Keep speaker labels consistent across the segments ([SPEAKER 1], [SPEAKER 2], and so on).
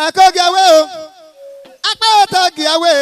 [SPEAKER 1] Akogiawe o. Akpatagiawe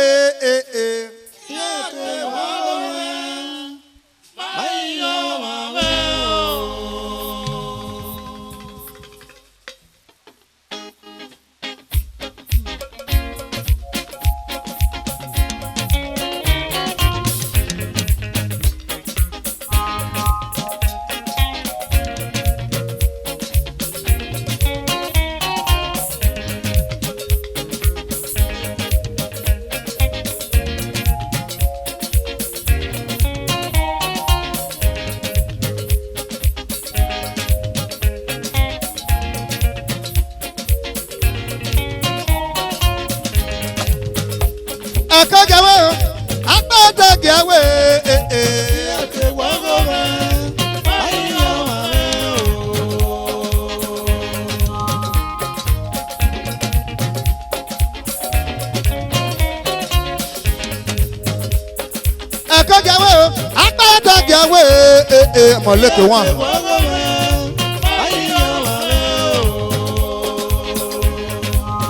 [SPEAKER 1] Moleke one.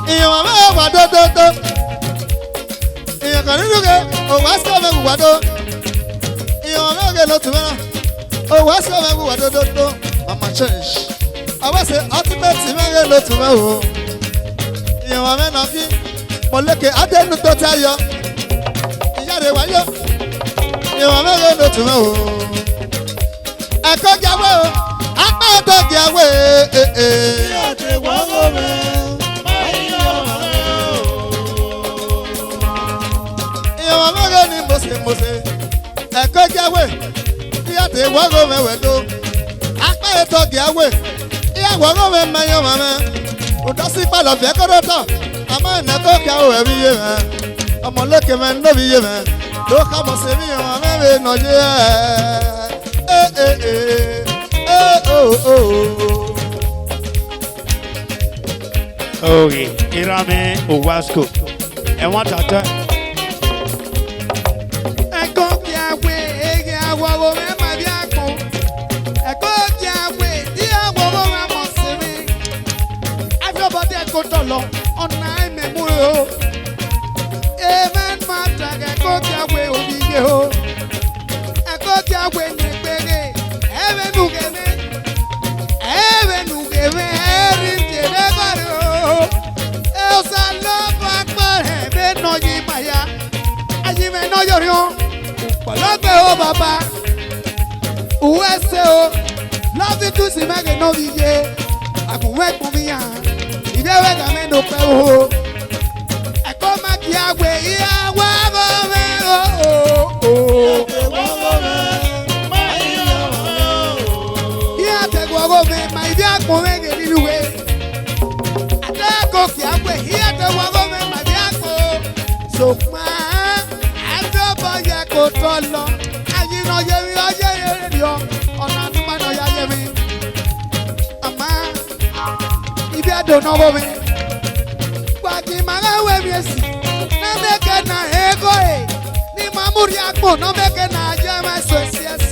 [SPEAKER 1] Iyo mama wa do. Iyo kan ni luge OWASCO me wa do. Iyo mama ge lo tumena. OWASCO me wa do. Mama change. Awa se ultimate me ge lo tume o. Iyo mama na ki moleke adenu to tayo. Iya re wa yo. Iyo mama ge lo tume o. Akogiawe o, akpatagiawe Iyo mama ni mose. Akogiawe, iya te wago me wedo. Akpatagiawe, iya wago me mayo mama. Odosi pa lo fe korota. Ama na kogiawe bi ye me. Omoloke me no bi ye me. Do ka mo se mi mama me no je.
[SPEAKER 2] Okay, Irame OWASCO. And what I tell?
[SPEAKER 3] I go away, I will remember the apple. I go away, dear woman, must say. Everybody I go to law on 9 memorial. Amen, my drag, I go away, oh, I go away, Heaven who gave me, Elsa love back for heaven, no ye maya. I even know your own. But love me, oh, Baba. Who I say, oh, love you to see me, no, yeah. I can wait for me, if you ever come no pay, I come back here, yeah, my dear, go away. I go here to walk over my dear. So, I drop on your coat on long. And you know, you're on a man or Yami. A man, if you don't know me, but in my way, yes, no make an ego. Ni Mamuriako, no make an Ajama, so yes.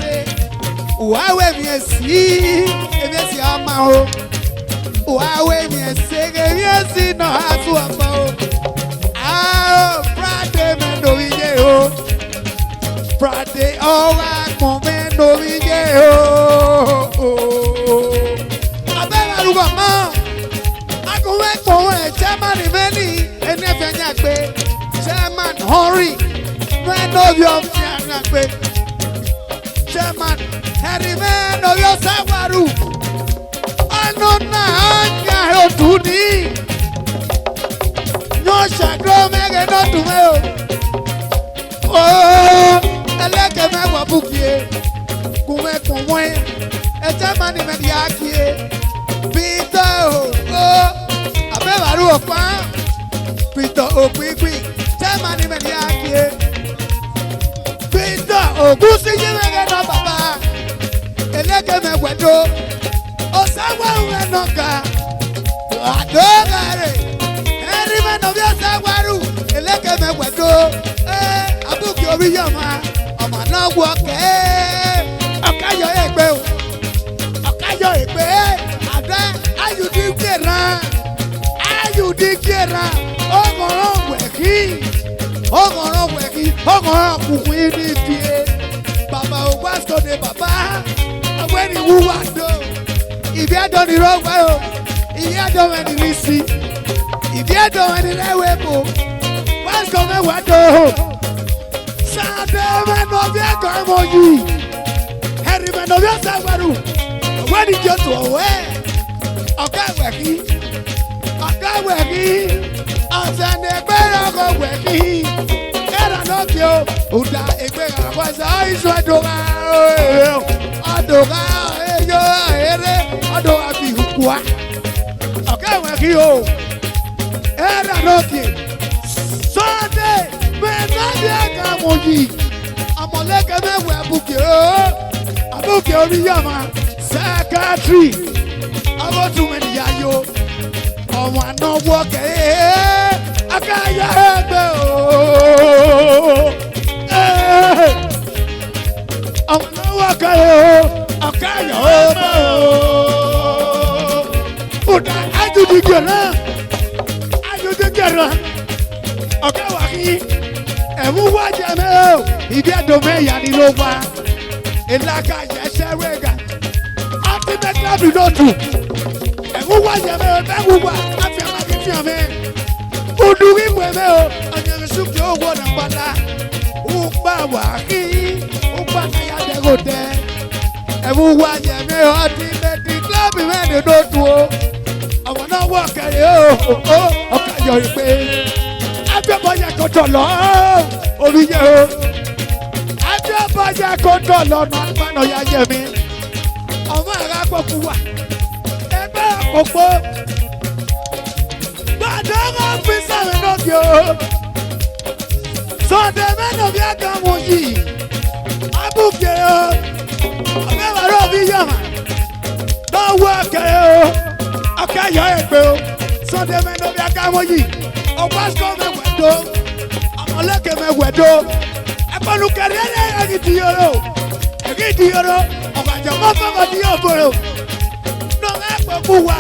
[SPEAKER 3] Why we see? If you are my home, why we say, yes, no, how to about. Ah, Friday, man, no, Friday, oh, I come in, no, I better look at mom. I go back for a German, many, and never German, hurry, man of your German. Harry man of your Sawaru. I know now, to thee. No shadow, make it not to me. Oh, I like a man of Bookie. Go back for one. A German in the Aki. Peter, oh, I never do a fan. Peter, oh, quick. German in the Aki. Peter, oh, good thing you make it up, Papa. Eleke me wedo osawa wenoka adogare eri me no bia sawaru eleke me wedo abuki oriyama ọmọ na wo ke okayo egbe ada ayudi gbera ayudi quiera, ogoro weki, ogoro kukwini pie. Baba Owasco de Baba, when you wando, if you don't the wrong way, if you don't any receipt, if you don't any level, what's coming wando? Sunday no be come on you. Harry man no be sabaru. When you get to away, okay weki, asane gbera go weki. Era no bio, uda egbera kwasa isu adoga, eyo ere, adoga bi hukua. Okay weki o. Era no bio. Sunday, men no be come on you. Amoleke me we abuke oriyama secretary abotumeni yayo ọmọ anọwọ kẹ akaya ẹgbẹ ọmọ anọwọ kẹ akaya ẹgbẹ ọdà ajudigẹrẹ ọkẹ wàkí ẹmú wájà mẹ ìdí ẹdọmẹ yanni ló wá. Elaka yesewega ultimately do not do ewu wa yeme ewu wa afiama kifiame uduri weme o anyesu ki owo na pala ugba wa ki ugba na ya degote ewu wa yeme ultimately club me do not do àwọn na wo kere o okayo ipe agbebo ye ko to lo oriye o bọ́jà kó tọ̀ lọ́nà àgbàna ya yẹ mi. Ọmọ ẹ̀rọ àpòpọ̀ wà. Ẹgbẹ́ àpòpọ̀. Gbàdọ́ wọn fi sàmì lókè o. Sọ̀dẹ̀ mẹ́nà bí ẹ̀ka mú yìí. Abúké o. Ọ̀gá ìwàrọ̀ bí yàmà. Lọ́wọ́ ọ̀kẹ́ o. Ọ̀kẹ́ yọ ẹ̀gbẹ́ o. Sọ̀dẹ̀ mẹ́nà bí ẹ̀ka mú yìí. Owasco mẹ́wẹ̀ẹ́dó. Ọmọlẹ́kẹ̀ mẹ́wẹ̀ẹ́dó. Olùkẹ́rẹ́ ẹ̀gídì yoro ọ̀gbàjọ́ mọ́fọ́mọ́ ní òbòrò lọ́wọ́ ẹ̀pọ̀kú wà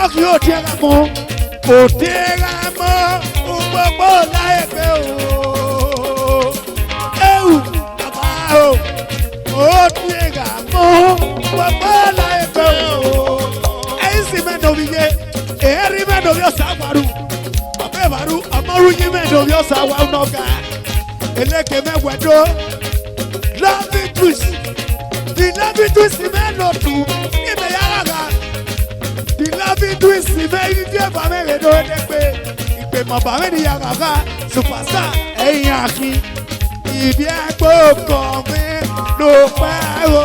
[SPEAKER 3] ọkì ó tẹ́ra mọ́ gbogbo láìpẹ́ ewu bàbá ó tẹ́ra mọ́ gbogbo láìpẹ́ ẹ̀yìn sì mẹ́nọ̀bí yẹ èérí mẹ́nọ̀bí ọ̀sà àwárù ọ̀bẹ́ ìwárù ọmọrúyìn mẹ́nọ̀bí ọ̀sà àwárù náà eleke mẹ́wẹ̀ẹ́dó lọ́bí twist the lọ́bí twist mẹ́nọ̀tù ibẹ̀ yára the lọ́bí twist mẹ́rin tí ẹ̀fà mẹ́rẹ̀ẹ́dó ẹ̀dẹ́gbẹ́ ìpè mọ̀bà mẹ́rin yàrá ká superstar ẹ̀yìn àkín ìdí ẹ̀gbọ́ kọ̀ mí ló pẹ́ o.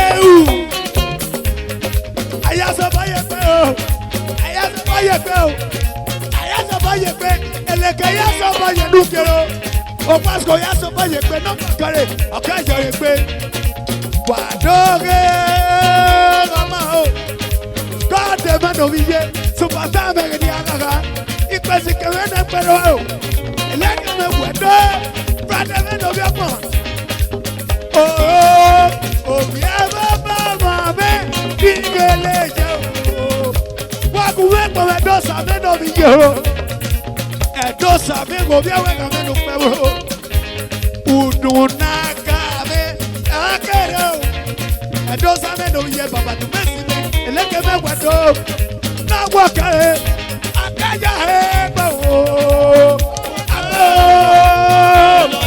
[SPEAKER 3] Ewu ayásọ́bọ̀ yẹ pé o ayásọ́bọ̀ yẹ pé o ayásọ́bọ̀ yẹ pé. Eleke ya soba ye dukero Owasco ya soba ye pe no kare okayo ye pe wadoge mama o God de mano viye superstar me ni agaga ipesi ke we na pero o eleke me wedo brother me no bi opon o mi aba mama me dingele je o wa ku we po we do sa me no viye o Edo sabe gobierno que me lo pego. Udunaka me akero. Edo sabe no ye baba tu mesime. Eleke me guado. Na wakare. Akaya heba o. Abo.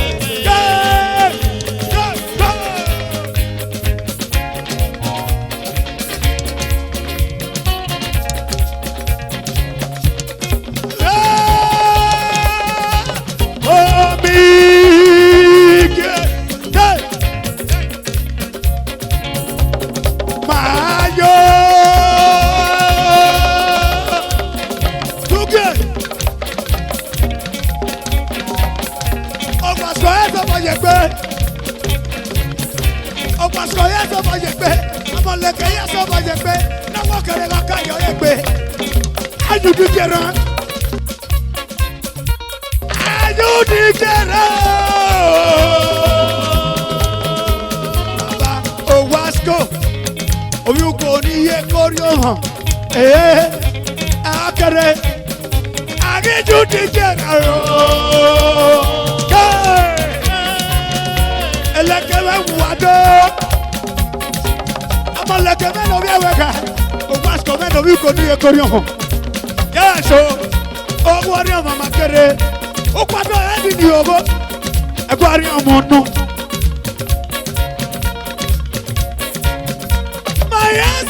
[SPEAKER 3] Owasco ya soba yegbe, amoleke ya soba yegbe, na wokere la kayo yegbe. Ayudikera. Baba Owasco, oyuko ni ye korio han.
[SPEAKER 2] Iju dijero. Elekere wado. Amalekere no bi weka. OWASCO me no bi ko ni ekorion. Yes o. Ogwari o mama kere. O kwado edi ni obo. Egwari o mo no. Yes,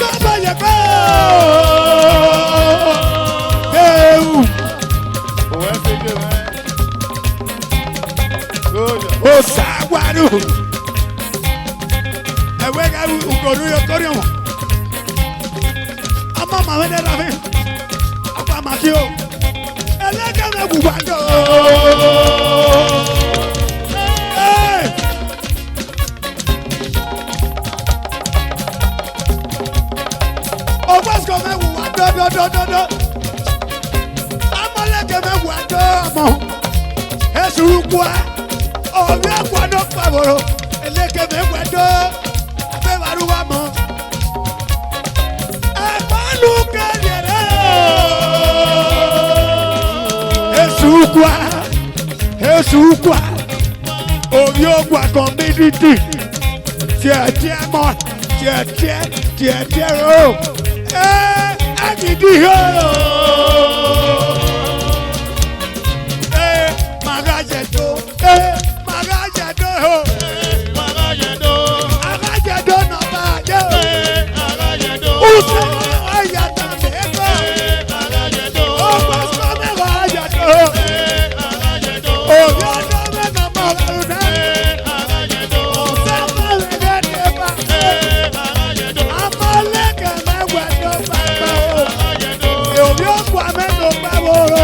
[SPEAKER 2] oh, Saguaro. I wake up to go to your Korean. I'm on my way to Raven. I'm on my show. And I can't have OWASCO me wado do. Amaleke me wado mo. Esurukwa. Obi akwa no paboro. Eleke me wado. Abe baruwa mo. Emanu kanyere. Esurukwa. Obi akwa community. Tie mo. Tie ro. Adidiho. Magajedo. Magajedo no baje. Uso ayata meko. OWASCO me magajedo. Oyodo me no malaruna. Osama me deba. Amaleke me wedo baba. Obi okwa me no baboro.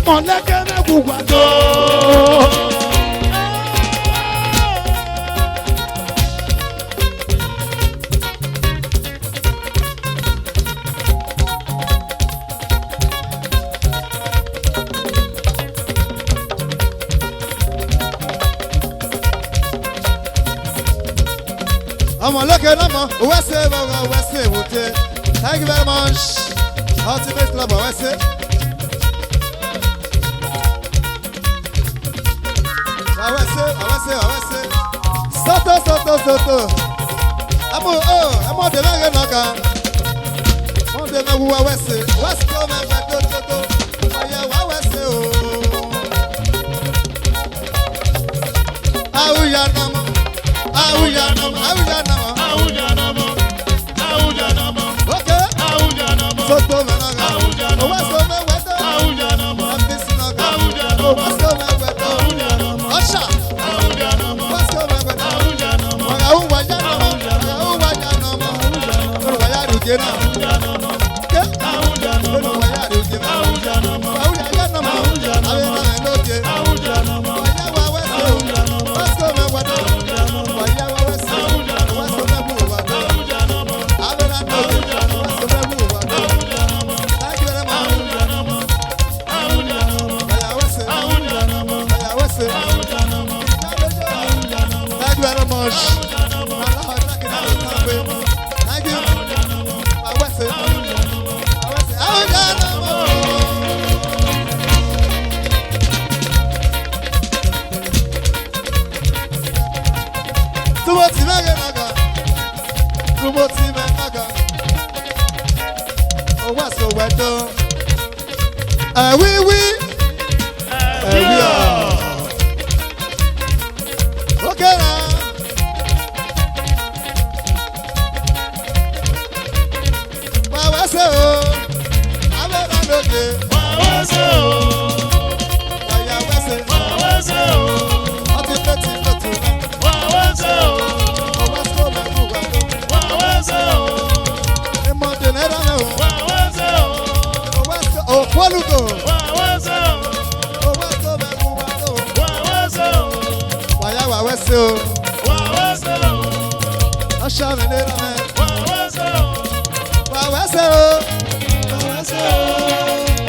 [SPEAKER 2] Mọ̀lẹ́kẹ́ mẹ́kù gbàdó.
[SPEAKER 1] Ọmọlẹ́kẹ̀ lọ́mọ Owese bọ̀gọ̀ Owese wòte. Thank you very much. Ultimate club Owese. Owese. Soto. Amo de mege noka. Mo de mege Owese. Owese me toto. Oya Owese o. Awuya namo. Okay. Soto menaga. Owese me wedo. Ambisi naga. Owese me wedo. Osha. Owese me wedo. Waga uwaja namo. Waya rugena. Okay. Waya rugena. Awuya namo. Awe na ndoke. Waya Owese. Owese me wedo. Waya Owese. Owese me wedo. Awe na ndoke. Owese me wedo. Thank you very much. Waya Owese. Thank you very much. Thank you. Owese. Tumoti menaga. Owasco wedo. Oui. Okay now. Owase o. Abena doke.
[SPEAKER 4] Owase o.
[SPEAKER 1] Waya Owese.
[SPEAKER 4] Owase o.
[SPEAKER 1] Oti peti lotu.
[SPEAKER 4] Owase o.
[SPEAKER 1] Owasco mebu wedo.
[SPEAKER 4] Owase o.
[SPEAKER 1] Emo de nera me o.
[SPEAKER 4] Owase o.
[SPEAKER 1] Owasco o kwolugo.
[SPEAKER 4] Owase o.
[SPEAKER 1] Owasco mebu wedo.
[SPEAKER 4] Owase o.
[SPEAKER 1] Waya Owese o.
[SPEAKER 4] Owase o.
[SPEAKER 1] Osha me nera me.
[SPEAKER 4] Owase o.
[SPEAKER 1] Owese o.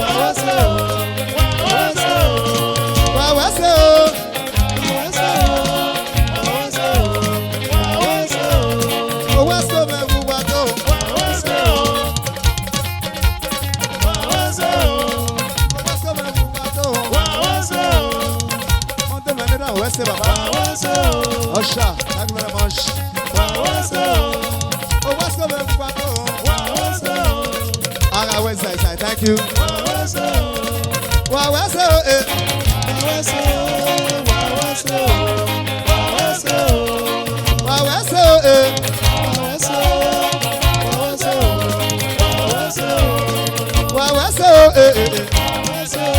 [SPEAKER 4] Owase o. Owase o. Owase o.
[SPEAKER 1] Owese o. Owasco mebu wedo. Owasco mebu wedo. Monte me nera Owese baba. Osha, thank you very much. Owasco mebu wedo. Aga Owese, thank you. Owese o eh. Owese o eh. Owese o eh.